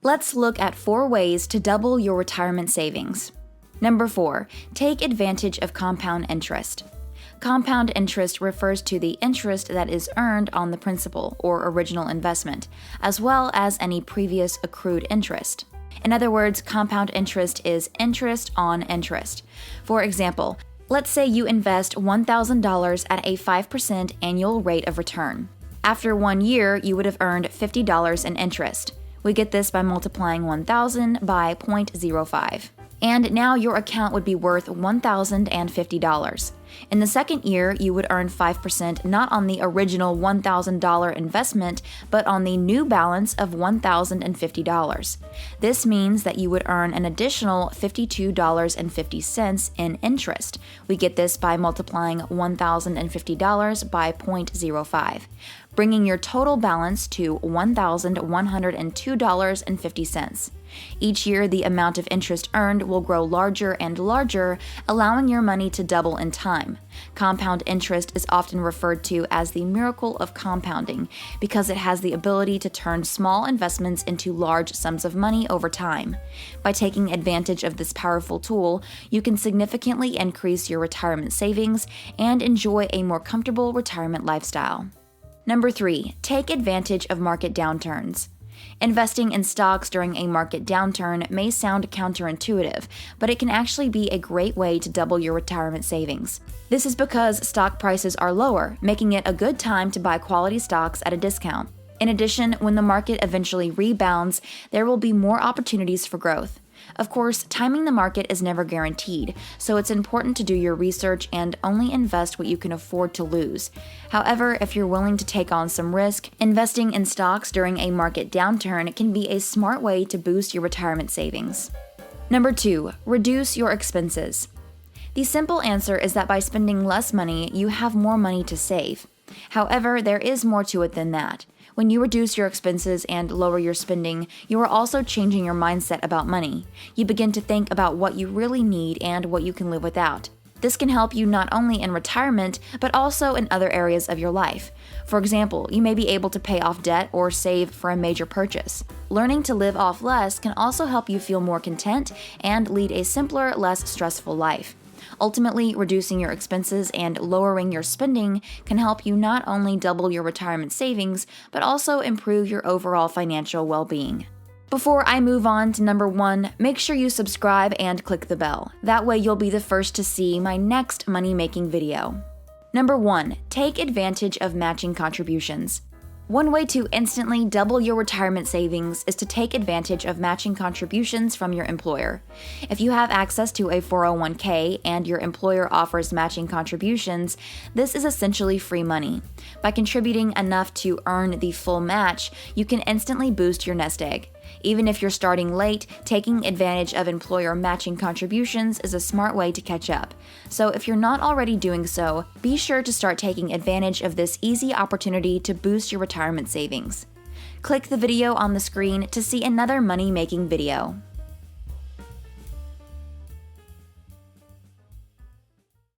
Let's look at 4 ways to double your retirement savings. Number 4, take advantage of compound interest. Compound interest refers to the interest that is earned on the principal or original investment, as well as any previous accrued interest. In other words, compound interest is interest on interest. For example, let's say you invest $1,000 at a 5% annual rate of return. After 1 year, you would have earned $50 in interest. We get this by multiplying 1,000 by 0.05. And now your account would be worth $1,050. In the second year, you would earn 5% not on the original $1,000 investment, but on the new balance of $1,050. This means that you would earn an additional $52.50 in interest. We get this by multiplying $1,050 by 0.05, bringing your total balance to $1,102.50. Each year, the amount of interest earned will grow larger and larger, allowing your money to double in time. Compound interest is often referred to as the miracle of compounding because it has the ability to turn small investments into large sums of money over time. By taking advantage of this powerful tool, you can significantly increase your retirement savings and enjoy a more comfortable retirement lifestyle. Number 3, take advantage of market downturns. Investing in stocks during a market downturn may sound counterintuitive, but it can actually be a great way to double your retirement savings. This is because stock prices are lower, making it a good time to buy quality stocks at a discount. In addition, when the market eventually rebounds, there will be more opportunities for growth. Of course, timing the market is never guaranteed, so it's important to do your research and only invest what you can afford to lose. However, if you're willing to take on some risk, investing in stocks during a market downturn can be a smart way to boost your retirement savings. Number 2, reduce your expenses. The simple answer is that by spending less money, you have more money to save. However, there is more to it than that. When you reduce your expenses and lower your spending, you are also changing your mindset about money. You begin to think about what you really need and what you can live without. This can help you not only in retirement, but also in other areas of your life. For example, you may be able to pay off debt or save for a major purchase. Learning to live off less can also help you feel more content and lead a simpler, less stressful life. Ultimately, reducing your expenses and lowering your spending can help you not only double your retirement savings, but also improve your overall financial well-being. Before I move on to number 1, make sure you subscribe and click the bell. That way you'll be the first to see my next money-making video. Number 1, take advantage of matching contributions. One way to instantly double your retirement savings is to take advantage of matching contributions from your employer. If you have access to a 401k and your employer offers matching contributions, this is essentially free money. By contributing enough to earn the full match, you can instantly boost your nest egg. Even if you're starting late, taking advantage of employer matching contributions is a smart way to catch up. So if you're not already doing so, be sure to start taking advantage of this easy opportunity to boost your retirement savings. Click the video on the screen to see another money-making video.